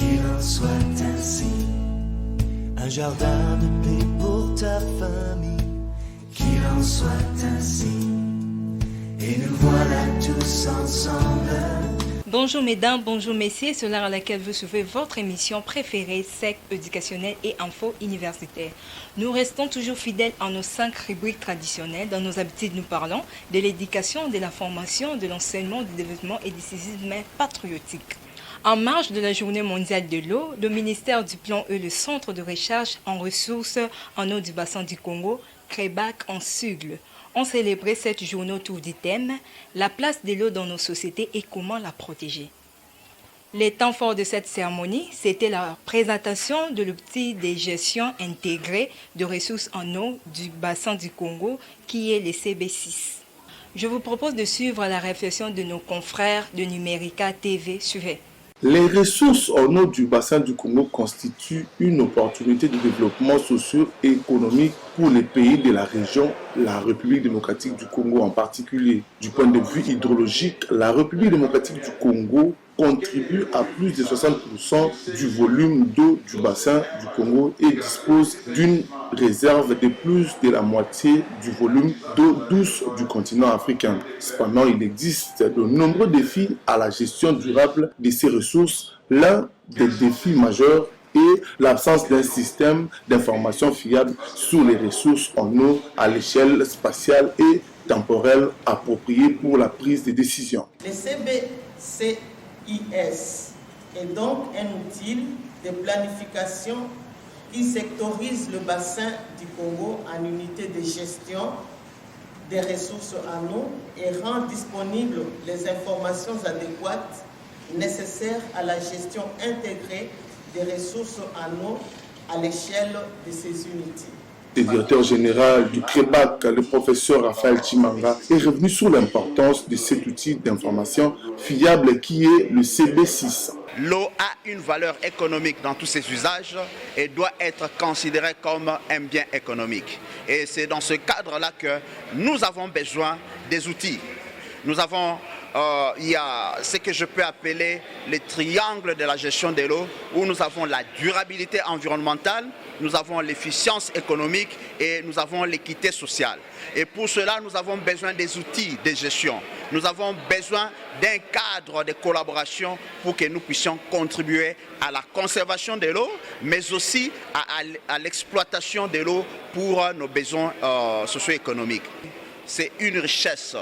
Qu'il en soit ainsi, un jardin de paix pour ta famille. Qu'il en soit ainsi, et nous voilà tous ensemble. Bonjour mesdames, bonjour messieurs, c'est l'heure à laquelle vous suivez votre émission préférée, SEC éducationnelle et info universitaire. Nous restons toujours fidèles à nos 5 rubriques traditionnelles. Dans nos habitudes, nous parlons de l'éducation, de la formation, de l'enseignement, du développement et du civisme patriotique. En marge de la Journée mondiale de l'eau, le ministère du Plan et le Centre de recherche en ressources en eau du bassin du Congo, CREBAC en sigle, ont célébré cette journée autour du thème « La place de l'eau dans nos sociétés et comment la protéger ». Les temps forts de cette cérémonie, c'était la présentation de l'outil de gestion intégrée de ressources en eau du bassin du Congo, qui est le CB6. Je vous propose de suivre la réflexion de nos confrères de Numérica TV. Suivez. Les ressources en eau du bassin du Congo constituent une opportunité de développement socio-économique pour les pays de la région, la République démocratique du Congo en particulier. Du point de vue hydrologique, la République démocratique du Congo contribue à plus de 60% du volume d'eau du bassin du Congo et dispose d'une réserve de plus de la moitié du volume d'eau douce du continent africain. Cependant, il existe de nombreux défis à la gestion durable de ces ressources. L'un des défis majeurs est l'absence d'un système d'information fiable sur les ressources en eau à l'échelle spatiale et temporelle appropriée pour la prise de décision. Le CBCIS est donc un outil de planification qui sectorise le bassin du Congo en unités de gestion des ressources en eau et rend disponibles les informations adéquates nécessaires à la gestion intégrée des ressources en eau à l'échelle de ces unités. Le directeur général du CREBAC, le professeur Raphaël Chimanga, est revenu sur l'importance de cet outil d'information fiable qui est le CB6. L'eau a une valeur économique dans tous ses usages et doit être considérée comme un bien économique. Et c'est dans ce cadre-là que nous avons besoin des outils. Nous avons il y a ce que je peux appeler les triangles de la gestion de l'eau, où nous avons la durabilité environnementale, nous avons l'efficience économique et nous avons l'équité sociale. Et pour cela, nous avons besoin des outils de gestion. Nous avons besoin d'un cadre de collaboration pour que nous puissions contribuer à la conservation de l'eau, mais aussi à l'exploitation de l'eau pour nos besoins socio-économiques. C'est une richesse.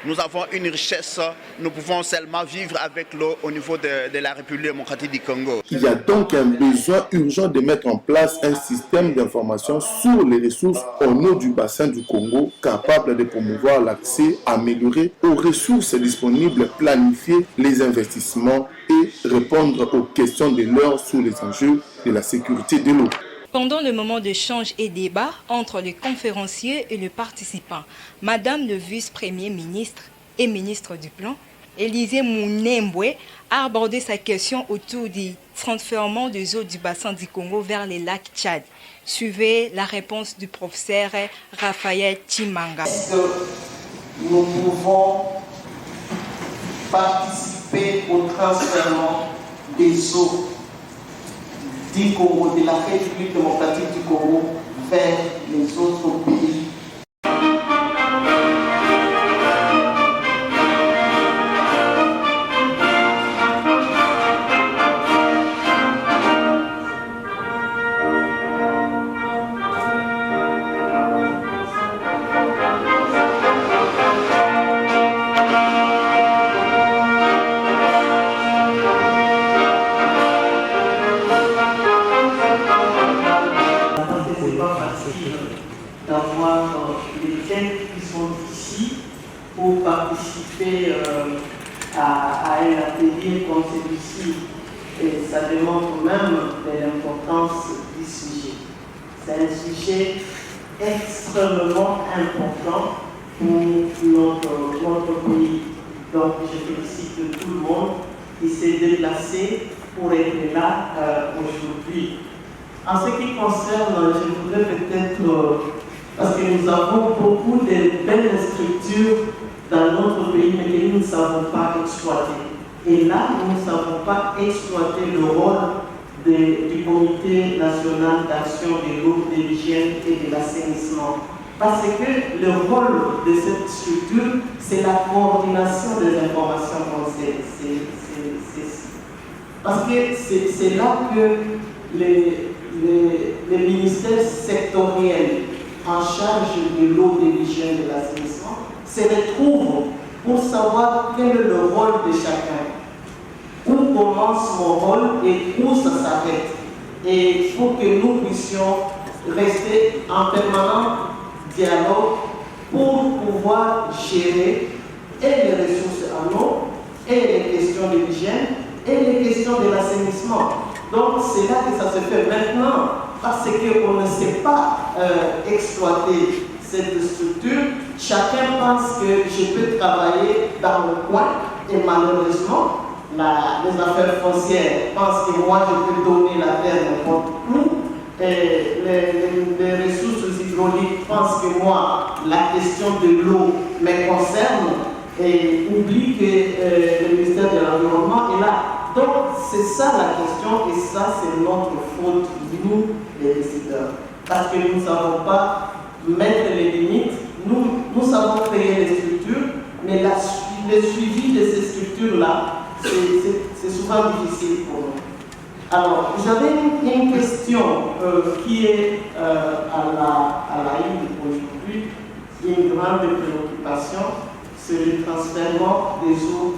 Nous avons une richesse, nous pouvons seulement vivre avec l'eau au niveau de la République démocratique du Congo. Il y a donc un besoin urgent de mettre en place un système d'information sur les ressources en eau du bassin du Congo capable de promouvoir l'accès amélioré aux ressources disponibles, planifier les investissements et répondre aux questions de l'heure sur les enjeux de la sécurité de l'eau. Pendant le moment d'échange et débat entre le conférencier et le participant, Madame le vice-premier ministre et ministre du Plan, Élisée Mounembwe, a abordé sa question autour du transfèrement des eaux du bassin du Congo vers les lacs Tchad. Suivez la réponse du professeur Raphaël Chimanga. Est-ce que nous pouvons participer au transfèrement des eaux du Congo, de la République démocratique du Congo, vers les autres pays? D'avoir les jeunes qui sont ici pour participer à un atelier comme celui-ci. Et ça démontre même de l'importance du sujet. C'est un sujet extrêmement important pour notre pays. Donc je félicite tout le monde qui s'est déplacé pour être là aujourd'hui. En ce qui concerne, je voudrais peut-être, parce que nous avons beaucoup de belles structures dans notre pays, mais que nous ne savons pas exploiter. Et là, nous ne savons pas exploiter le rôle du Comité national d'action de l'eau, de l'hygiène et de l'assainissement. Parce que le rôle de cette structure, c'est la coordination des informations conseillées. Parce que c'est là que les ministères sectoriels en charge de l'eau, de l'hygiène et de l'assainissement se retrouvent pour savoir quel est le rôle de chacun. Où commence mon rôle et où ça s'arrête. Et il faut que nous puissions rester en permanent dialogue pour pouvoir gérer et les ressources en eau, et les questions de l'hygiène, et les questions de l'assainissement. Donc c'est là que ça se fait maintenant, parce qu'on ne sait pas exploiter cette structure. Chacun pense que je peux travailler dans mon coin, et malheureusement, les affaires foncières pensent que moi je peux donner la terre n'importe où. Et les ressources hydrauliques pensent que moi, la question de l'eau me concerne et oublient que le ministère de l'Environnement est là. Donc, c'est ça la question et ça, c'est notre faute, nous, les décideurs. Parce que nous ne savons pas mettre les limites. Nous savons créer les structures, mais le suivi de ces structures-là, c'est souvent difficile pour nous. Alors, j'avais une question qui est à la ligne aujourd'hui, une grande préoccupation, c'est le transfèrement des eaux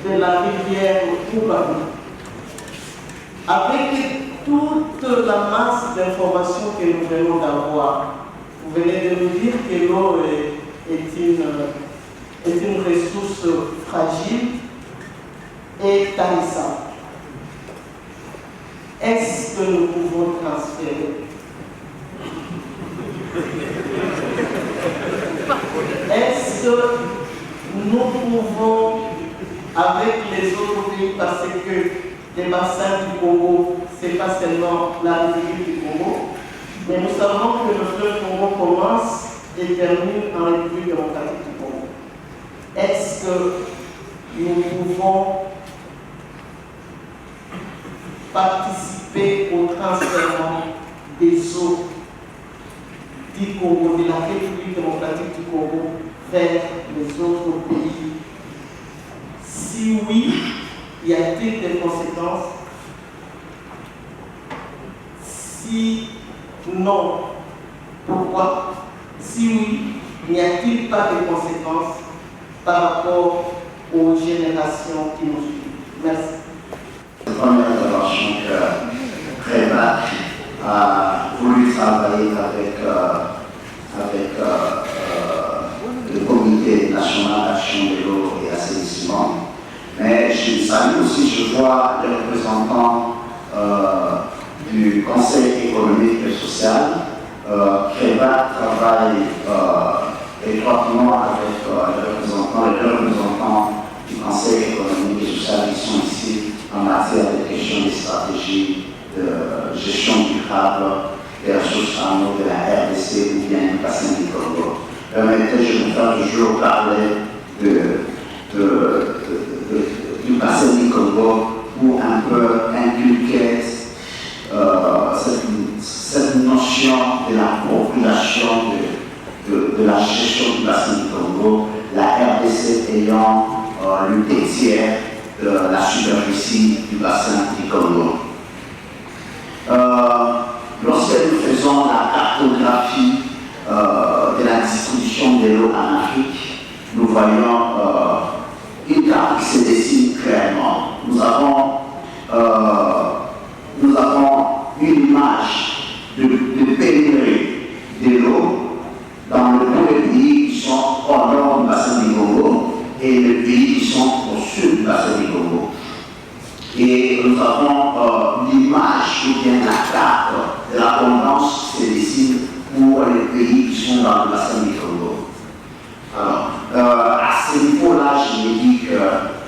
de la rivière Oubabou. Avec toute la masse d'informations que nous venons d'avoir, vous venez de nous dire que l'eau est une ressource fragile et tarissable. Est-ce que nous pouvons transférer? Est-ce que nous pouvons, avec les autres pays, parce que les bassins du Congo, ce n'est pas seulement la République du Congo, mais nous savons que le fleuve Congo commence et termine en République démocratique du Congo. Est-ce que nous pouvons participer au transfert des eaux du Congo, de la République démocratique du Congo, vers les autres pays? Si oui, y a-t-il des conséquences? Si non, pourquoi? Si oui, n'y a-t-il pas de conséquences par rapport aux générations qui nous suivent? Merci. La première intervention que Crébat a voulu travailler avec le Comité national d'action de l'eau et assainissement. Mais je salue aussi, je vois les représentants du Conseil économique et social. Crébat travaille étroitement avec les représentants du Conseil économique et social qui sont ici en matière de questions de stratégie de gestion durable des ressources en eau de la RDC ou bien du bassin du Congo. Permettez, je vais faire toujours parler du bassin du Congo pour un peu inculquer cette notion de la population de la gestion du bassin du Congo, la RDC ayant le 2/3 de la superficie du bassin du Congo. Lorsque nous faisons la cartographie de la distribution de l'eau en Afrique, nous voyons une carte qui se dessine clairement. Nous avons une image de pénurie de l'eau dans les pays qui sont au nord du bassin du Congo et les pays qui sont au sud du bassin du Congo. Et nous avons l'image ou bien la carte de l'abondance qui se dessine pour les pays qui sont dans le bassin du Congo. Alors, à ce niveau-là, je me dis que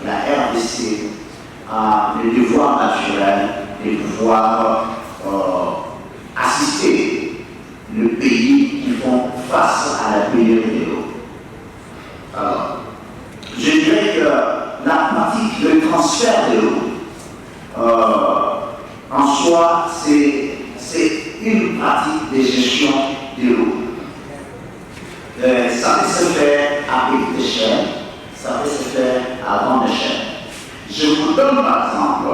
la RDC a le devoir naturel de pouvoir assister les pays qui font face à la pénurie de l'eau. Je dirais que la pratique de transfert de l'eau, en soi, c'est une pratique de gestion de l'eau. Ça peut se faire à petite échelle, ça peut se faire à grande échelle. Je vous donne par exemple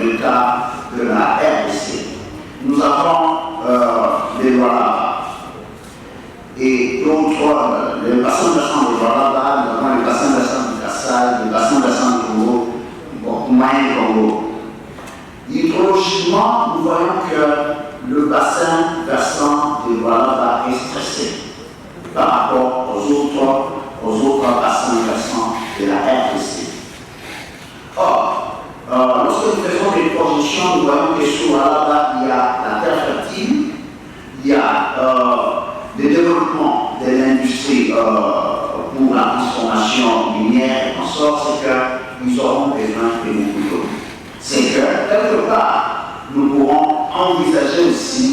le cas de la RDC. Nous avons les Lualaba et d'autres, le bassin versant de Lualaba, nous avons le bassin versant du Kassai, le bassin versant du Congo, moyen Congo. Hydrologiquement, nous voyons que le bassin versant de Lualaba est stressé par rapport aux autres bassins versants de la RDC. Or, lorsque nous faisons des projections, nous voyons que sur Lualaba, il y a la terre fertile, il y a le développement de l'industrie pour la transformation minière et consorts, c'est qu'ils auront besoin de beaucoup d'eau. C'est que, quelque part, nous pourrons envisager aussi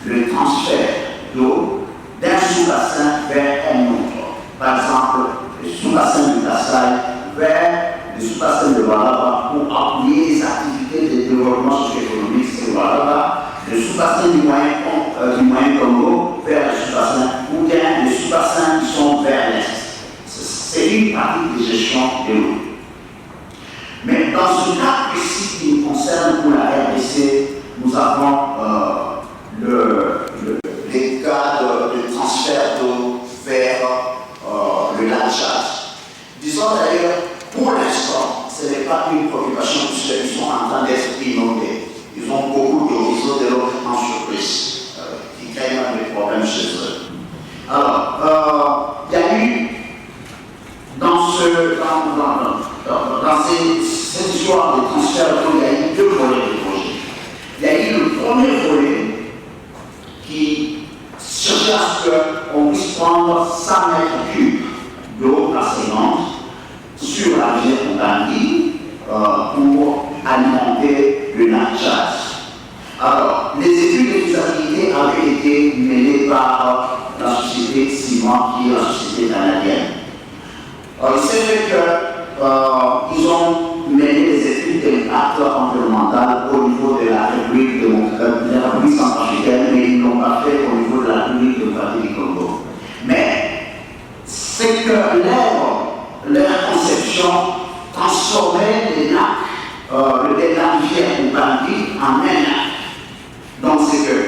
le transfert d'eau d'un sous-bassin vers un autre. Par exemple, le sous-bassin du Kassai vers le sous-bassin de Lualaba pour appuyer les activités de développement socio-économique sur Lualaba, le sous-bassin du moyen Congo vers le sous-bassin, ou bien les sous-bassins qui sont vers l'est. C'est une pratique de gestion de l'eau. Mais dans ce cas précis qui nous concerne pour la RDC, nous avons les cas de transfert d'eau vers le lac Tchad. Disons d'ailleurs, pour l'instant, ce n'est pas une préoccupation puisqu'ils sont en train d'être inondés. Ils ont beaucoup de réseaux de recrutement surprise qui créent des problèmes chez eux. Alors, il y a eu dans cette histoire de transfert d'eau, il y a eu deux volets de projet. Il y a eu le premier volet qui cherchait à ce qu'on puisse prendre 100 mètres cubes d'eau assaillante sur la rivière Ougandi pour alimenter le lac Tchad. Alors, les études de faisabilité avaient été menées par la société Ciment, qui est la société canadienne. Il s'est fait qu'ils ont mené des études d'impact environnemental au niveau de la République centrafricaine, mais ils ne l'ont pas fait au niveau de la République démocratique du Congo. Mais c'est que leur conception transformait les lacs, la rivière Ougandi en un lac. Donc c'est que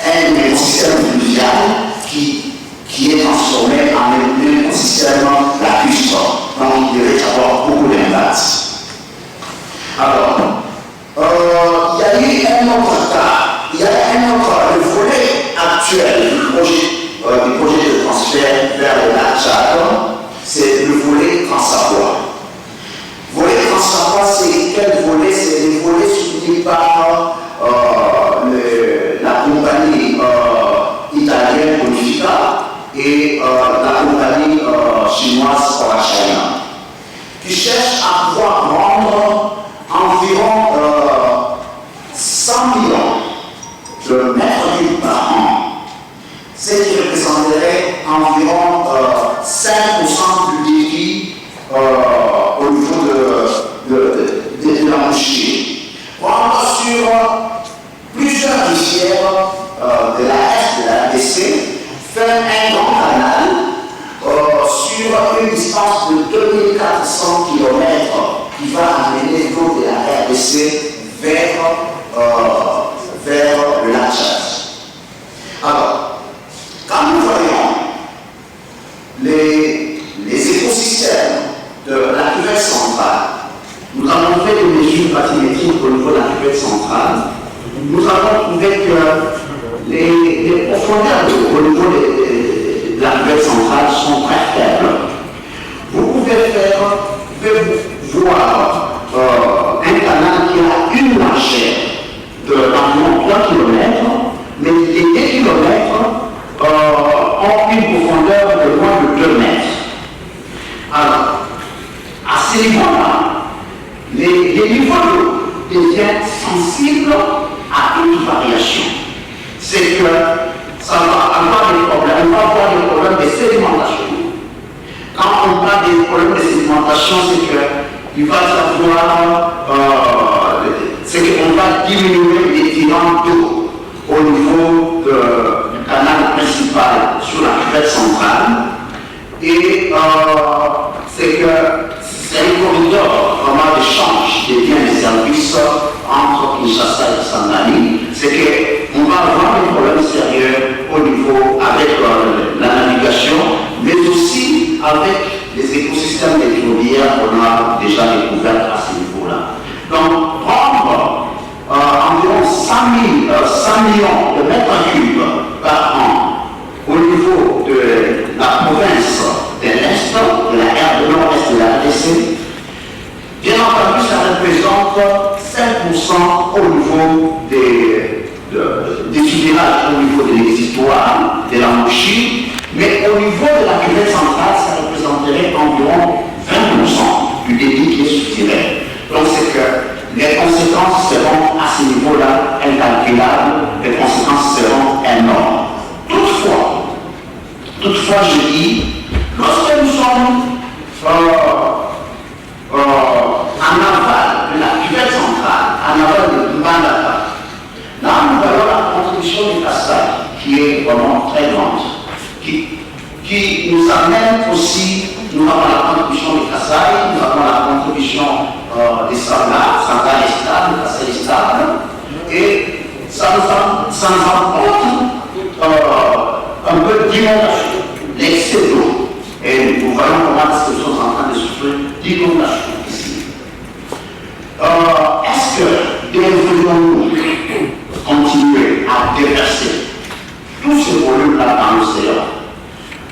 un écosystème fluvial qui est transformé en un écosystème lacustre. Donc il devait y avoir beaucoup d'impact. Alors, il y a eu un autre cas, il y a un autre, le volet actuel du projet de transfert vers le lac Tchad, c'est le volet Trans-Savoie. Volet Trans-Savoie, c'est quel volet? C'est le volet soutenu par la compagnie italienne Bonifica et la compagnie chinoise Orachina, qui cherche à pouvoir rendre environ 100 millions de mètres cubes par an, ce qui représenterait environ 5% du débit au niveau de la mouchée. Prendre sur plusieurs rivières de la RDC, faire un grand canal sur une distance de 2400 km qui va amener l'eau de la RDC vers le lac Tchad. Alors, quand nous voyons les écosystèmes de la cuvette centrale, nous avons fait des mesures bathymétriques au niveau de la cuvette centrale. Nous avons trouvé que les profondeurs au niveau de la cuvette centrale sont très faibles. Vous pouvez voir un canal qui a une largeur d'environ 3 km, mais les 2 km ont une profondeur de moins de 2 mètres. Alors, à ces niveaux-là, les niveaux d'eau deviennent sensibles à toute variation. C'est que ça va avoir des problèmes, on va avoir des problèmes de sédimentation, augmentation, c'est qu'il va y avoir, c'est qu'on va diminuer les tirants d'eau au niveau du canal principal sur la cuvette centrale. Et c'est que c'est un corridor vraiment d'échange des biens et services entre Kinshasa et Kisangani. C'est qu'on va avoir des problèmes sérieux au niveau avec la navigation, mais aussi avec les écosystèmes pétroliers qu'on a déjà découverts à ce niveau-là. Donc, prendre environ 100 millions de mètres cubes par an au niveau de la province de l'Est, de la aire de l'Ouest de la RDC, bien entendu, ça représente 5% au niveau des virages, au niveau de l'existoire, de la Mouchi, mais au niveau de la cuvette centrale, ça représenterait environ 20% du débit qui est soutiré. Donc c'est que les conséquences seront à ce niveau-là incalculables, les conséquences seront énormes. Toutefois, je dis, lorsque nous sommes en aval de la cuvette centrale, en aval de Mbandaka, là nous voyons la contribution du Kassai qui est vraiment très grande, qui nous amène aussi, nous avons la contribution du Kassai, nous avons la contribution des Sangha est stable, Kassai est stable, et ça nous apporte un peu d'inondation, l'excès d'eau. Et nous voyons comment nous sommes en train de souffrir d'inondation ici. Est-ce que devrions-nous continuer à déverser tout ce volume-là dans l'océan?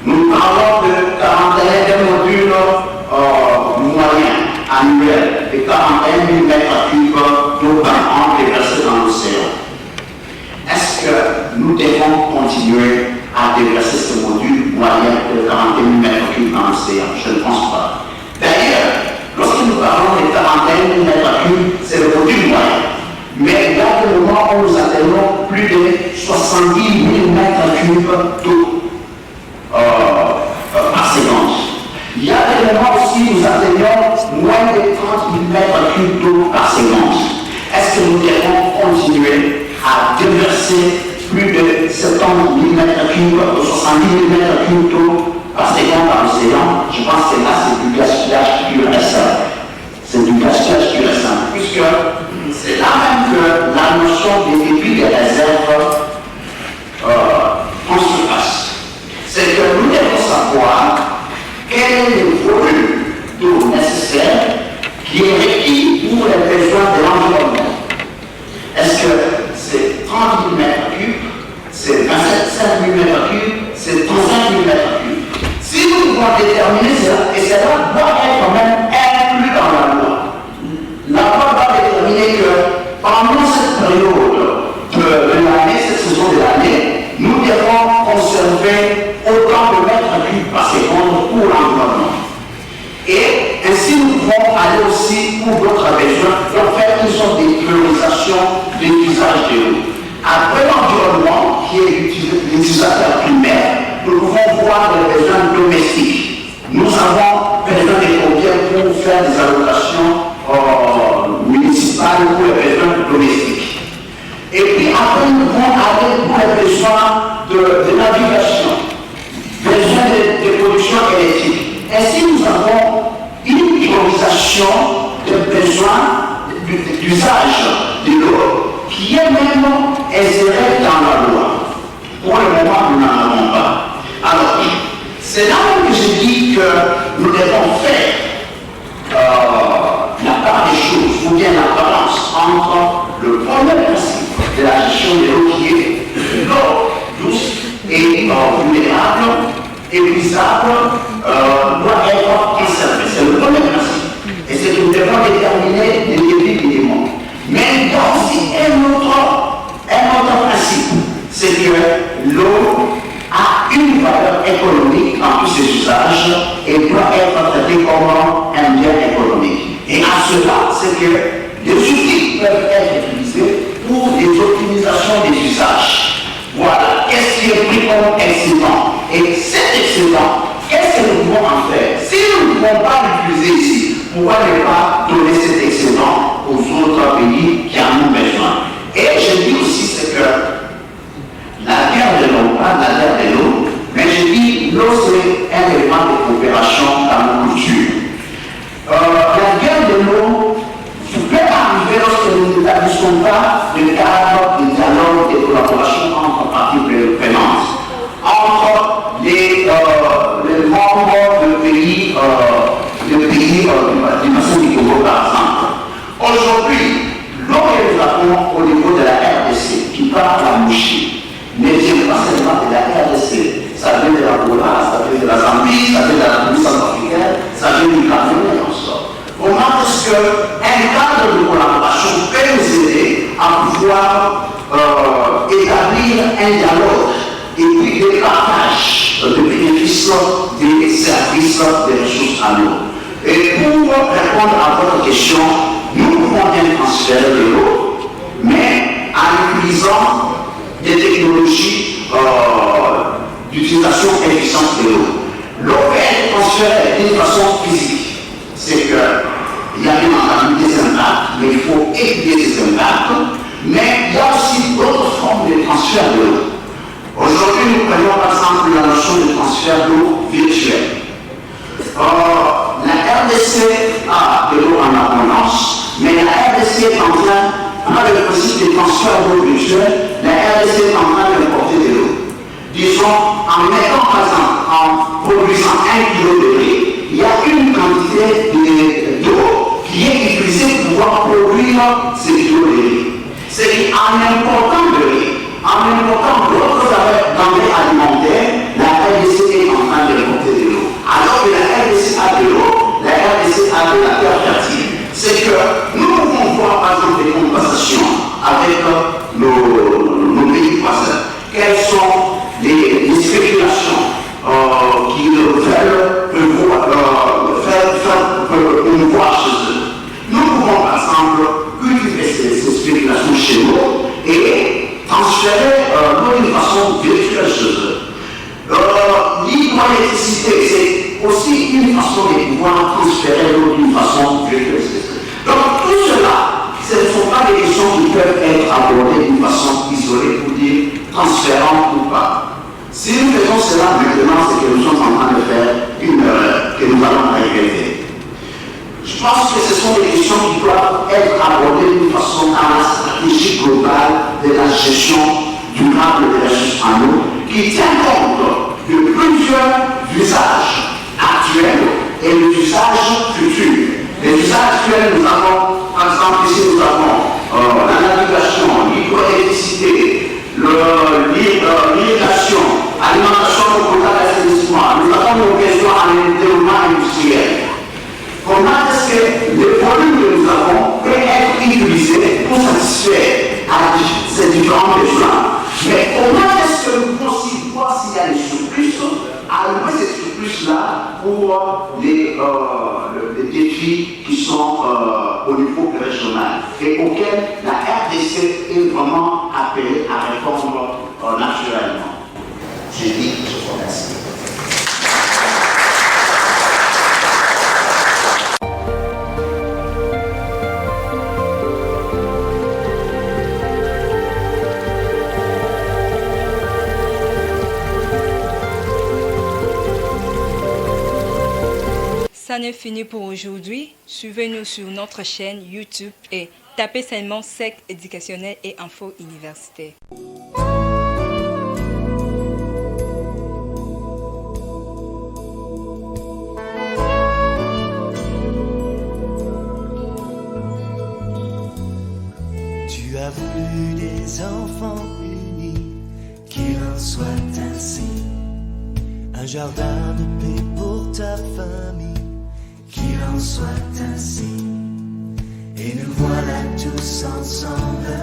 Nous parlons de 41 modules moyens annuels, de 41 000 m3 d'eau par an déversés dans l'océan. Est-ce que nous devons continuer à déverser ce module moyen de 41 000 m3 dans l'océan? Je ne pense pas. D'ailleurs, lorsque nous parlons de 41 000 m3, c'est le module moyen. Mais il y a des moments où nous atteignons plus de 70 000 m3 d'eau par seconde. Il y a des moments aussi où nous atteignons moins de 30 000 m3 d'eau par seconde. Est-ce que nous devons continuer à déverser plus de 70 000 m3, 70 000 m3 d'eau par seconde dans l'océan? Je pense que là, c'est du gaspillage pur et simple. C'est du gaspillage pur et simple, puisque c'est là même que la notion des débits des réserves se passe. C'est que nous devons savoir quel est le volume d'eau nécessaire qui est requis pour les besoins de l'environnement. Est-ce que c'est 30 000 m3, c'est 27 000 m3, c'est 35 000 m3? Si nous pouvons déterminer cela, et cela doit être quand même inclus dans la loi. La loi va déterminer que pendant cette période de l'année, cette saison de l'année, nous devons conserver autant de mètres cubes par seconde pour l'environnement. Et ainsi, nous pouvons aller aussi pour d'autres besoins, en faire une sorte de priorisation de l'usage de l'eau. Après l'environnement, qui est l'utilisateur primaire, nous pouvons voir les besoins domestiques. Nous avons besoin de combien pour faire des allocations municipales pour les besoins domestiques. Et puis après, nous pouvons aller pour les besoins de navigation, besoin de production électrique. Ainsi, nous avons une priorisation des besoins d'usage de l'eau qui est même insérée dans la loi. Pour le moment, nous n'en avons pas. Alors, c'est là que je dis que nous devons faire la part des choses, ou bien la balance entre le premier principe de la gestion de l'eau qui est l'eau douce et vulnérable, épuisable, doit être conservée. C'est le premier principe. Et c'est que nous devons déterminer les débits minimums. Mais il y a aussi un autre principe, c'est que l'eau a une valeur économique dans tous ses usages et doit être traitée comme un bien économique. Et à cela, c'est que les outils peuvent être utilisés pour des optimisations des usages. Voilà, qu'est-ce qui est pris comme excédent? Et cet excédent, qu'est-ce que nous pouvons en faire? Si nous ne pouvons pas l'utiliser ici? Pourquoi ne pas donner cet excédent aux autres pays qui en ont besoin? Et je dis aussi, c'est que la guerre de l'eau, pas la guerre de l'eau, mais je dis l'eau c'est un élément de coopération dans nos cultures. La guerre de l'eau peut arriver lorsque nous n'établissons pas le cadre de dialogue et de collaboration entre parties prenantes, entre les membres de pays du bassin du Congo par exemple. Aujourd'hui, l'eau que nous avons au niveau de la RDC, qui part à la Mouchi, ne vient pas seulement de la RDC, ça vient de la Gola, ça vient de la Zambie, ça vient de la République centrafricaine, ça vient du Cameroun et en sorte. Comment est-ce qu'un cadre de collaboration peut nous aider à pouvoir établir un dialogue et puis des partages de bénéfices des services des ressources à l'eau? Et pour répondre à votre question, nous pouvons bien transférer de l'eau, mais en utilisant des technologies d'utilisation efficiente de l'eau. L'eau peut être transférée d'une façon physique. C'est qu'il y a bien entendu des impacts, mais il faut étudier ces impacts, mais il y a aussi d'autres formes de transfert de l'eau. Aujourd'hui, nous prenons par exemple la notion de transfert d'eau virtuel. La RDC a de l'eau en abondance, mais la RDC est en train, par le principe de transfert d'eau virtuel, la RDC est en train d'importer de l'eau. Disons, en mettant par exemple, en produisant 1 kg de riz, il y a une quantité d'eau qui est utilisée pour pouvoir produire ces kilos de riz. C'est qu'en important de riz, en important d'autres denrées alimentaires, la RDC est en train d'importer de l'eau. Alors que la RDC a de l'eau, la RDC a de la terre fertile. C'est que nous pouvons voir par exemple des conversations avec nos pays voisins. Quelles sont les spéculations qui veulent promouvoir chez eux? Nous pouvons par exemple utiliser ces spéculations chez nous et transférer l'eau d'une façon virtuelle chez eux. L'hydroélectricité, c'est aussi une façon de pouvoir transférer l'eau d'une façon virtuelle. Donc tout cela, ce ne sont pas des questions qui peuvent être abordées d'une façon isolée pour dire transférant ou pas. Si nous faisons cela maintenant, c'est que nous sommes en train de faire une erreur que nous allons regretter. Je pense que ce sont des questions qui doivent être abordées d'une façon dans la stratégie globale de la gestion durable des ressources en eau, qui tient compte de plusieurs usages actuels et les usages futurs. Les usages actuels, nous avons, par exemple, ici nous avons la navigation, l'hydroélectricité, l'irrigation, alimentation au potable et assainissement. Nous avons nos questions en développement industriel. Comment est-ce que le volume que nous avons peut être utilisé pour satisfaire à ces différents besoins? Mais comment est-ce que nous pouvons aussi voir s'il y a des surplus, allouer ces surplus-là pour les défis qui sont au niveau régional et auxquels la RDC est vraiment appelée à répondre naturellement? Je dis, je vous remercie. Ça n'est fini pour aujourd'hui. Suivez-nous sur notre chaîne YouTube et tapez seulement SEC éducationnel et info universitaire. Tu as voulu des enfants unis, qu'il en soit ainsi. Un jardin de paix pour ta famille, qu'il en soit ainsi. Et nous voilà tous ensemble